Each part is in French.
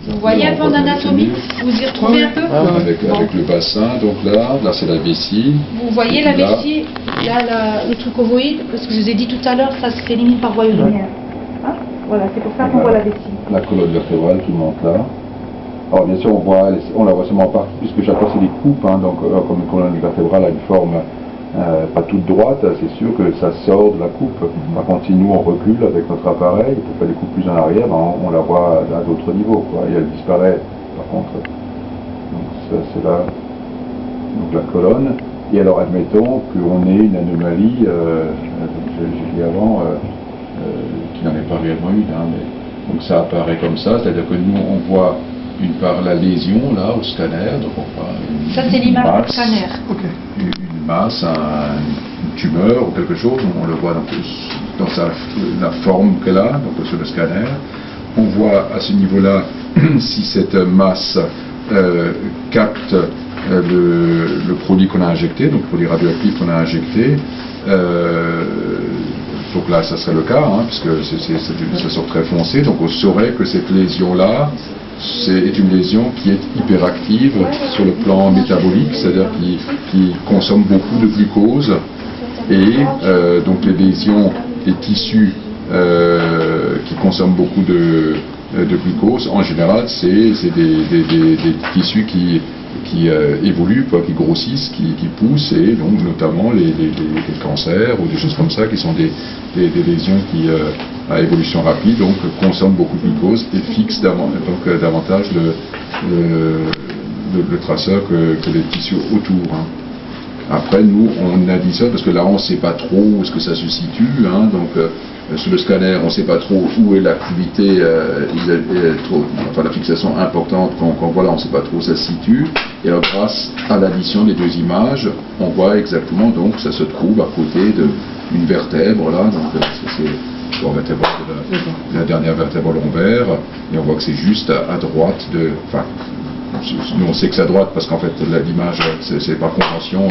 Vous voyez un peu en anatomie? Vous y retrouvez un peu? Avec le bassin, donc là c'est la vessie. Vous voyez la vessie, là le truc ovoïde, parce que je vous ai dit tout à l'heure, ça s'élimine par voie urinaire. Hein? Voilà, c'est pour ça qu'on voit la vessie. La colonne vertébrale qui monte là. Alors bien sûr on la voit seulement en partie, puisque chaque fois c'est des coupes, hein, donc comme une colonne vertébrale a une forme pas toute droite, c'est sûr que ça sort de la coupe. Par contre, si nous on recule avec notre appareil pour faire des coupes plus en arrière, on la voit à d'autres niveaux, quoi, et elle disparaît par contre. Donc ça c'est là, donc la colonne. Et alors admettons qu'on ait une anomalie, j'ai dit avant, qui n'en est pas réellement une, hein, mais, donc ça apparaît comme ça, c'est-à-dire que nous on voit d'une part la lésion là au scanner, donc on voit ça c'est l'image du scanner. Une masse, une tumeur ou quelque chose, on le voit dans la forme qu'elle a, donc sur le scanner. On voit à ce niveau-là si cette masse capte le produit qu'on a injecté, donc le produit radioactif qu'on a injecté. Donc là, ça serait le cas, hein, puisque ça sort très foncé, donc on saurait que cette lésion-là, c'est une lésion qui est hyperactive sur le plan métabolique, c'est-à-dire qui consomme beaucoup de glucose, et donc les lésions des tissus qui consomment beaucoup de glucose, en général, c'est des tissus qui évoluent, qui grossissent, qui poussent, et donc notamment les cancers ou des choses comme ça qui sont des lésions qui à évolution rapide, donc consomment beaucoup de glucose et fixent davantage le traceur que les tissus autour. Hein. Après, nous, on additionne, parce que là, on ne sait pas trop où est-ce que ça se situe, hein, donc sur le scanner, on ne sait pas trop où est l'activité, enfin la fixation importante qu'on voit là, on ne sait pas trop où ça se situe, et alors, grâce à l'addition des deux images, on voit exactement, donc ça se trouve à côté d'une vertèbre, là, donc c'est la dernière vertèbre lombaire, et on voit que c'est juste à droite de... Enfin, nous on sait que c'est à droite parce qu'en fait l'image c'est par convention,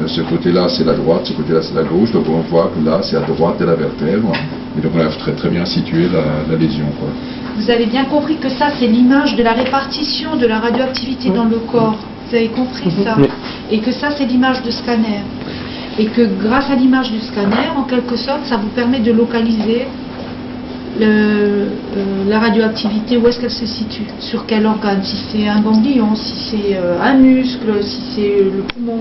ce côté-là c'est la droite, ce côté-là c'est la gauche, donc on voit que là c'est à droite de la vertèbre, et donc on a très très bien situé la lésion, quoi. Vous avez bien compris que ça c'est l'image de la répartition de la radioactivité dans le corps, vous avez compris ça? Et que ça c'est l'image de scanner, et que grâce à l'image du scanner, en quelque sorte, ça vous permet de localiser la radioactivité, où est-ce qu'elle se situe, sur quel organe, si c'est un ganglion, si c'est un muscle, si c'est le poumon.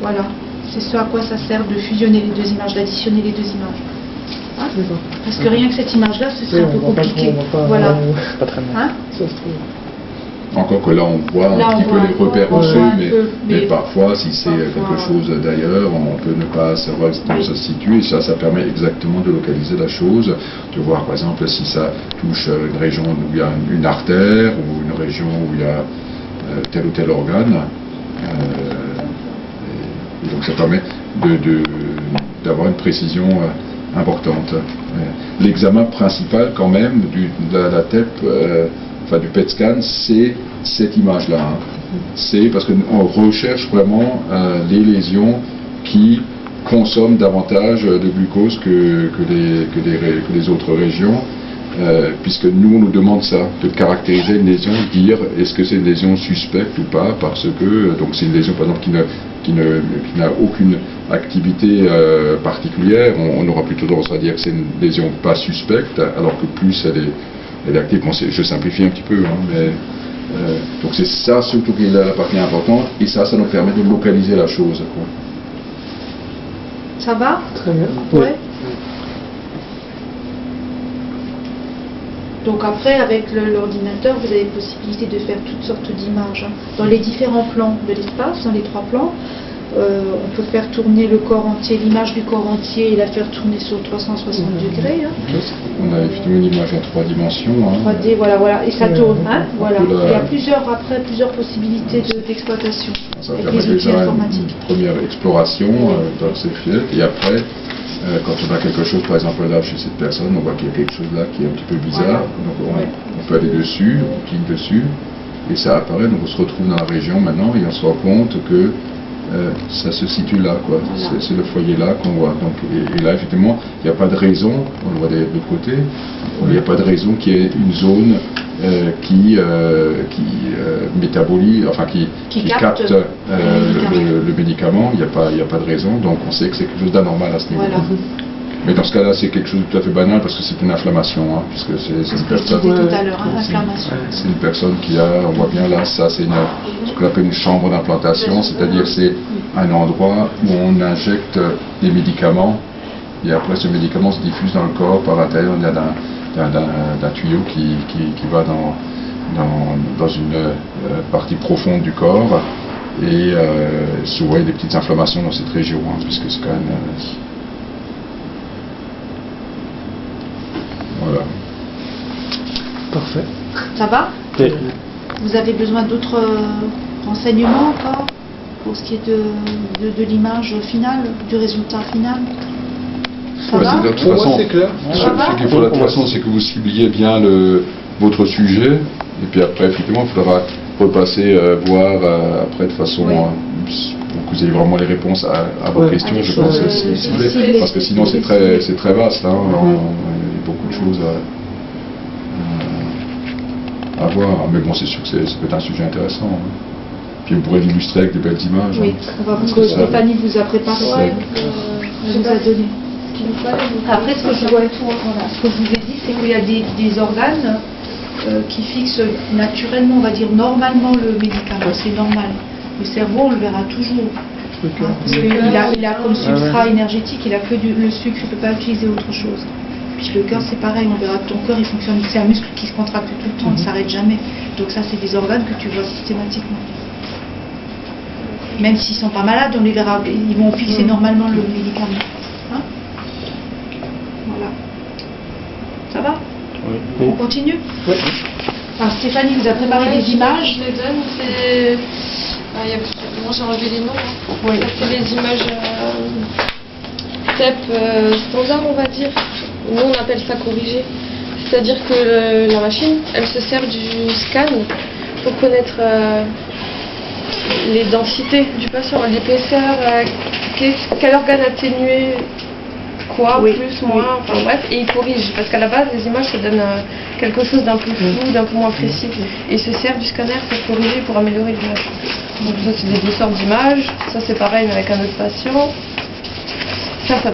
Voilà, c'est ce à quoi ça sert de fusionner les deux images, d'additionner les deux images. Hein? Parce que rien que cette image-là, ce serait un peu compliqué. Voilà. Pas très bien. Hein? Encore que là on voit un petit peu les repères osseux, mais parfois si c'est quelque chose d'ailleurs, on peut ne pas savoir exactement où ça se situe, et ça permet exactement de localiser la chose, de voir par exemple si ça touche une région où il y a une artère, ou une région où il y a tel ou tel organe, et donc ça permet d'avoir une précision importante. L'examen principal quand même de la TEP, enfin du PET scan, c'est cette image-là. Hein. C'est parce qu'on recherche vraiment les lésions qui consomment davantage de glucose que les autres régions, puisque nous, on nous demande ça, de caractériser une lésion, dire est-ce que c'est une lésion suspecte ou pas, parce que donc c'est une lésion par exemple qui n'a aucune activité particulière, on aura plutôt tendance à dire que c'est une lésion pas suspecte, alors que plus elle est active. Bon, je simplifie un petit peu, hein, mais donc c'est ça surtout qui est la partie importante, et ça nous permet de localiser la chose, quoi. Ça va? Très bien. Ouais. Donc après, avec l'ordinateur, vous avez possibilité de faire toutes sortes d'images, hein, dans les différents plans de l'espace, dans les 3 plans. On peut faire tourner le corps entier, l'image du corps entier, et la faire tourner sur 360 degrés. Hein. On a effectivement une image en 3 dimensions. Hein. 3D, voilà, et ça tourne. Hein, voilà. Il y a plusieurs possibilités d'exploitation avec les outils informatiques. Une première exploration dans ces fils, et après, quand on a quelque chose, par exemple là chez cette personne, on voit qu'il y a quelque chose là qui est un petit peu bizarre, donc on peut aller dessus, on clique dessus, et ça apparaît, donc on se retrouve dans la région maintenant, et on se rend compte que ça se situe là, quoi. Voilà. C'est le foyer là qu'on voit. Donc, et là, effectivement, il n'y a pas de raison, on le voit de l'autre côté, il n'y a pas de raison qu'il y ait une zone qui métabolise, enfin qui capte le médicament. Il n'y a pas de raison, donc on sait que c'est quelque chose d'anormal à ce niveau-là. Voilà. Mais dans ce cas-là, c'est quelque chose de tout à fait banal parce que c'est une inflammation, hein, puisque c'est une personne. Je disais tout à l'heure, hein, inflammation. C'est une personne qui a, on voit bien là, ça c'est ce qu'on appelle une chambre d'implantation, c'est-à-dire c'est un endroit où on injecte des médicaments et après ce médicament se diffuse dans le corps par l'intérieur d'un tuyau qui va dans une partie profonde du corps et souvent il y a des petites inflammations dans cette région, hein, puisque c'est quand même. Voilà. Parfait. Ça va? Et Vous avez besoin d'autres renseignements encore pour ce qui est de l'image finale, du résultat final? Ça va? De toute pour moi, façon, c'est clair. ce qu'il faut de toute façon, c'est que vous cibliez bien votre sujet, et puis après, effectivement, il faudra repasser, voir après de façon pour que vous ayez vraiment les réponses à vos questions, je pense, ciblées, parce que sinon c'est très vaste, hein, il y a beaucoup de choses à voir, mais bon, c'est sûr que ça peut être un sujet intéressant. Hein. Puis on pourrait l'illustrer avec des belles images. Oui, hein. on va voir ce que Stéphanie vous a préparé, elle vous a donné. Après, ce que je vous ai dit, c'est qu'il y a des organes qui fixent naturellement, on va dire normalement le médicament, c'est normal. Le cerveau, on le verra toujours. Hein, parce qu'il a comme substrat énergétique, il a que le sucre, il ne peut pas utiliser autre chose. Puis le cœur, c'est pareil, on verra que ton cœur, il fonctionne, c'est un muscle qui se contracte tout le temps, il ne s'arrête jamais. Donc ça, c'est des organes que tu vois systématiquement. Même s'ils ne sont pas malades, on les verra, ils vont fixer normalement le médicament. Hein? Voilà. Ça va? Oui. On continue? Oui. Alors Stéphanie vous a préparé des images. Je les donne, c'est. Moi j'ai enlevé les noms. Hein. Oui. C'est les images TEP standard, on va dire. Nous on appelle ça corrigé. C'est-à-dire que la machine, elle se sert du scan pour connaître les densités du patient, l'épaisseur, quel organe atténué, quoi, Oui, plus, moins, enfin bref, et il corrige, parce qu'à la base, les images, ça donne quelque chose d'un peu flou, d'un peu moins précis. Et il se sert du scanner pour corriger, pour améliorer l'image. Donc ça, c'est des deux sortes d'images. Ça, c'est pareil, mais avec un autre patient. Ça